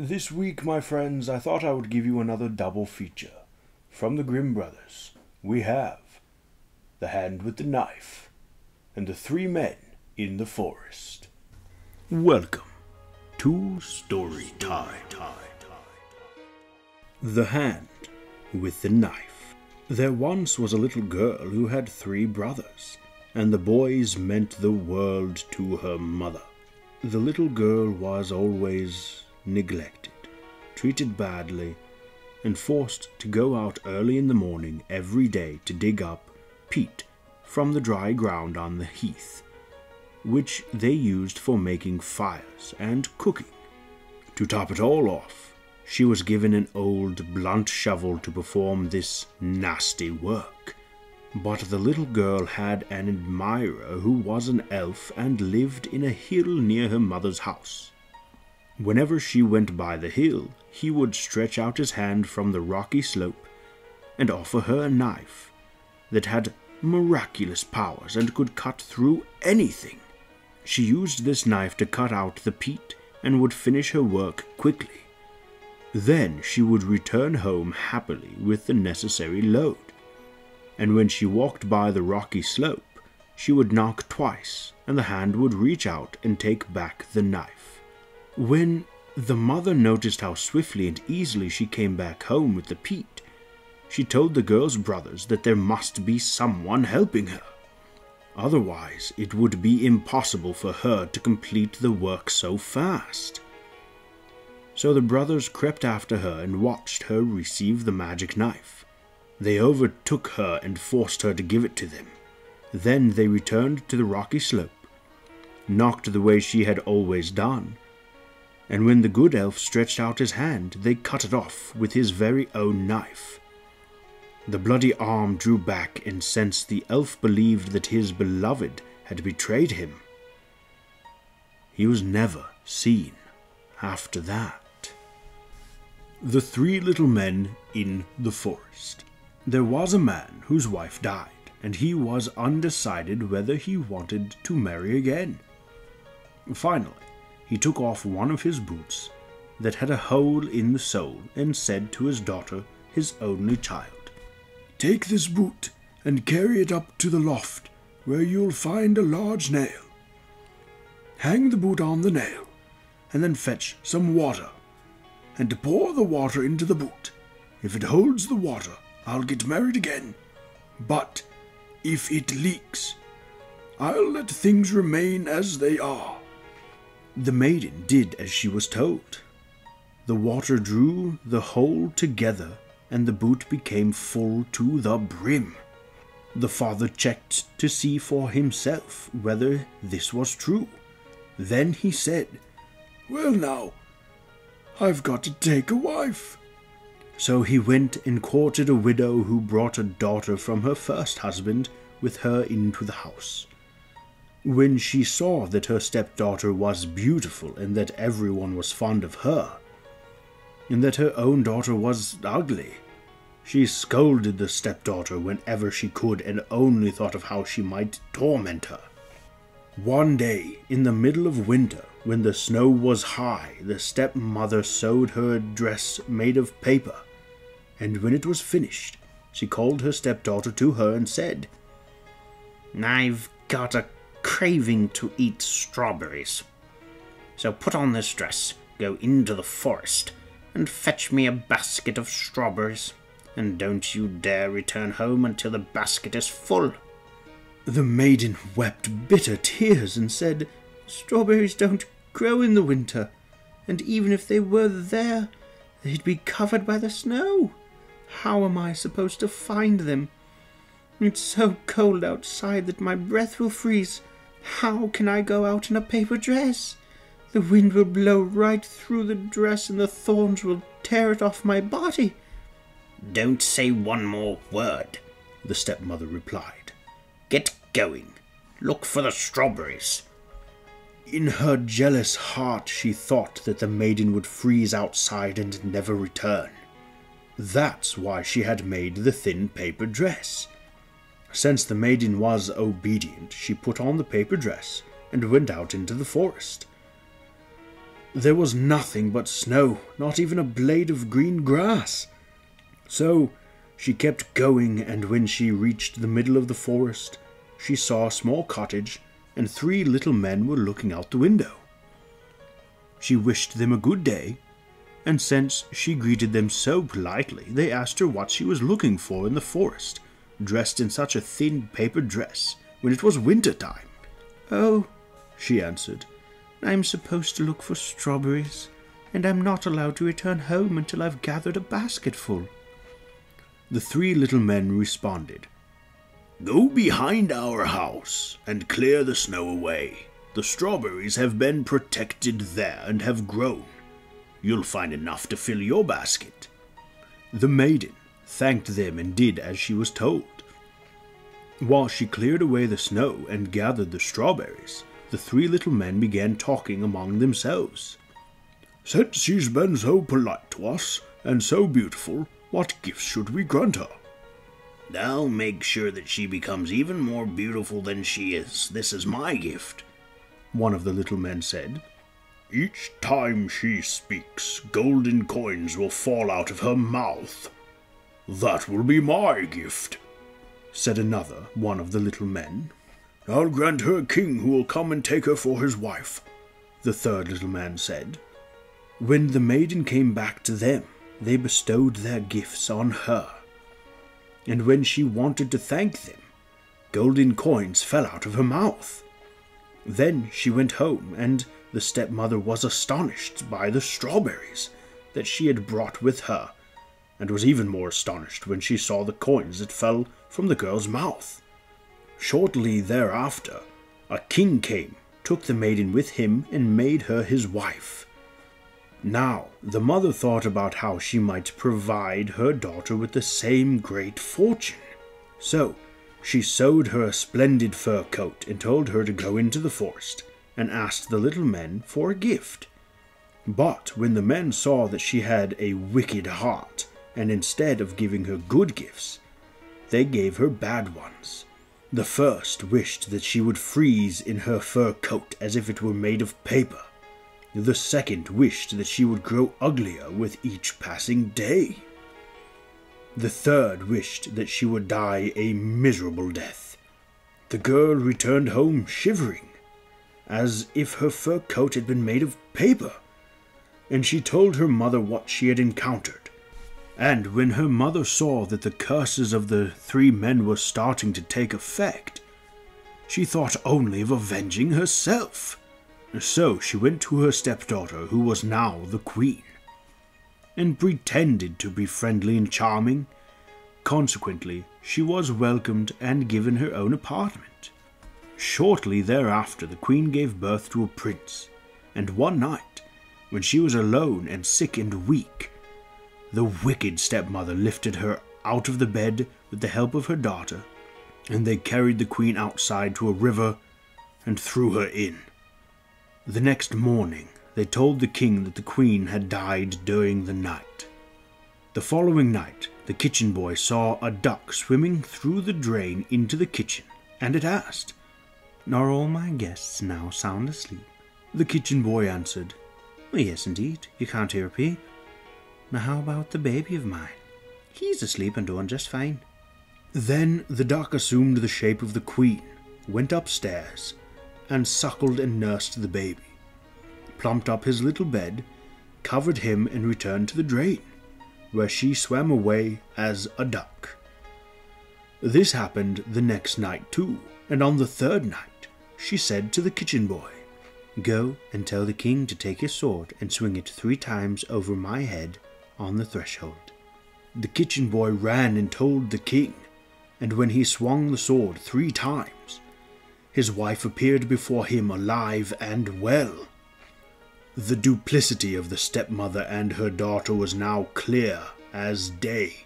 This week, my friends, I thought I would give you another double feature. From the Grimm brothers, we have The Hand with the Knife and The Three Men in the Forest. Welcome to Story Time. The Hand with the Knife. There once was a little girl who had 3 brothers, and the boys meant the world to her mother. The little girl was always neglected, treated badly, and forced to go out early in the morning every day to dig up peat from the dry ground on the heath, which they used for making fires and cooking. To top it all off, she was given an old blunt shovel to perform this nasty work. But the little girl had an admirer who was an elf and lived in a hill near her mother's house. Whenever she went by the hill, he would stretch out his hand from the rocky slope and offer her a knife that had miraculous powers and could cut through anything. She used this knife to cut out the peat and would finish her work quickly. Then she would return home happily with the necessary load. And when she walked by the rocky slope, she would knock twice, and the hand would reach out and take back the knife. When the mother noticed how swiftly and easily she came back home with the peat, she told the girl's brothers that there must be someone helping her. Otherwise, it would be impossible for her to complete the work so fast. So the brothers crept after her and watched her receive the magic knife. They overtook her and forced her to give it to them. Then they returned to the rocky slope, knocked the way she had always done, and when the good elf stretched out his hand, they cut it off with his very own knife. The bloody arm drew back, and since the elf believed that his beloved had betrayed him, he was never seen after that. The 3 Little Men in the Forest. There was a man whose wife died, and he was undecided whether he wanted to marry again. Finally, he took off one of his boots that had a hole in the sole and said to his daughter, his only child, "Take this boot and carry it up to the loft, where you'll find a large nail. Hang the boot on the nail, and then fetch some water, and pour the water into the boot. If it holds the water, I'll get married again. But if it leaks, I'll let things remain as they are." The maiden did as she was told. The water drew the hole together, and the boot became full to the brim. The father checked to see for himself whether this was true. Then he said, "Well now, I've got to take a wife." So he went and courted a widow who brought a daughter from her first husband with her into the house. When she saw that her stepdaughter was beautiful and that everyone was fond of her, and that her own daughter was ugly, she scolded the stepdaughter whenever she could and only thought of how she might torment her. One day, in the middle of winter, when the snow was high, the stepmother sewed her a dress made of paper, and when it was finished, she called her stepdaughter to her and said, "I've got a craving to eat strawberries. So put on this dress, go into the forest, and fetch me a basket of strawberries, and don't you dare return home until the basket is full." The maiden wept bitter tears and said, "Strawberries don't grow in the winter, and even if they were there, they'd be covered by the snow. How am I supposed to find them? It's so cold outside that my breath will freeze. How can I go out in a paper dress? The wind will blow right through the dress and the thorns will tear it off my body." "Don't say one more word," the stepmother replied. "Get going. Look for the strawberries." In her jealous heart she thought that the maiden would freeze outside and never return. That's why she had made the thin paper dress. Since the maiden was obedient, she put on the paper dress and went out into the forest. There was nothing but snow, not even a blade of green grass. So she kept going, and when she reached the middle of the forest, she saw a small cottage, and 3 little men were looking out the window. She wished them a good day, and since she greeted them so politely, they asked her what she was looking for in the forest, dressed in such a thin paper dress, when it was winter time. "Oh," she answered, "I'm supposed to look for strawberries, and I'm not allowed to return home until I've gathered a basketful." The 3 little men responded, "Go behind our house and clear the snow away. The strawberries have been protected there and have grown. You'll find enough to fill your basket." The maiden thanked them and did as she was told. While she cleared away the snow and gathered the strawberries, the 3 little men began talking among themselves. "Since she's been so polite to us and so beautiful, what gifts should we grant her?" "I'll make sure that she becomes even more beautiful than she is. This is my gift," one of the little men said. "Each time she speaks, golden coins will fall out of her mouth. That will be my gift," said another one of the little men. "I'll grant her a king who will come and take her for his wife," the 3rd little man said. When the maiden came back to them, they bestowed their gifts on her. And when she wanted to thank them, golden coins fell out of her mouth. Then she went home, and the stepmother was astonished by the strawberries that she had brought with her, and was even more astonished when she saw the coins that fell from the girl's mouth. Shortly thereafter, a king came, took the maiden with him, and made her his wife. Now the mother thought about how she might provide her daughter with the same great fortune. So she sewed her a splendid fur coat and told her to go into the forest and asked the little men for a gift. But when the men saw that she had a wicked heart, and instead of giving her good gifts, they gave her bad ones. The first wished that she would freeze in her fur coat as if it were made of paper. The second wished that she would grow uglier with each passing day. The third wished that she would die a miserable death. The girl returned home shivering, as if her fur coat had been made of paper, and she told her mother what she had encountered. And when her mother saw that the curses of the 3 men were starting to take effect, she thought only of avenging herself. So she went to her stepdaughter, who was now the queen, and pretended to be friendly and charming. Consequently, she was welcomed and given her own apartment. Shortly thereafter, the queen gave birth to a prince, and one night, when she was alone and sick and weak, the wicked stepmother lifted her out of the bed with the help of her daughter, and they carried the queen outside to a river and threw her in. The next morning, they told the king that the queen had died during the night. The following night, the kitchen boy saw a duck swimming through the drain into the kitchen, and it asked, "Are all my guests now sound asleep?" The kitchen boy answered, "Yes, indeed, you can't hear a peep. Now how about the baby of mine? He's asleep and doing just fine." Then the duck assumed the shape of the queen, went upstairs, and suckled and nursed the baby, plumped up his little bed, covered him, and returned to the drain, where she swam away as a duck. This happened the next night too, and on the 3rd night she said to the kitchen boy, "Go and tell the king to take his sword and swing it 3 times over my head on the threshold." The kitchen boy ran and told the king, and when he swung the sword 3 times, his wife appeared before him alive and well. The duplicity of the stepmother and her daughter was now clear as day,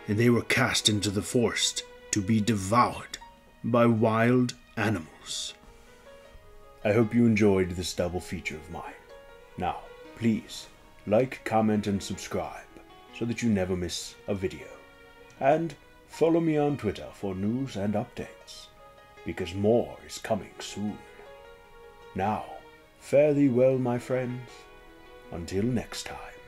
and they were cast into the forest to be devoured by wild animals. I hope you enjoyed this double feature of mine. Now, please like, comment, and subscribe so that you never miss a video. And follow me on Twitter for news and updates, because more is coming soon. Now, Fare thee well, my friends. Until next time.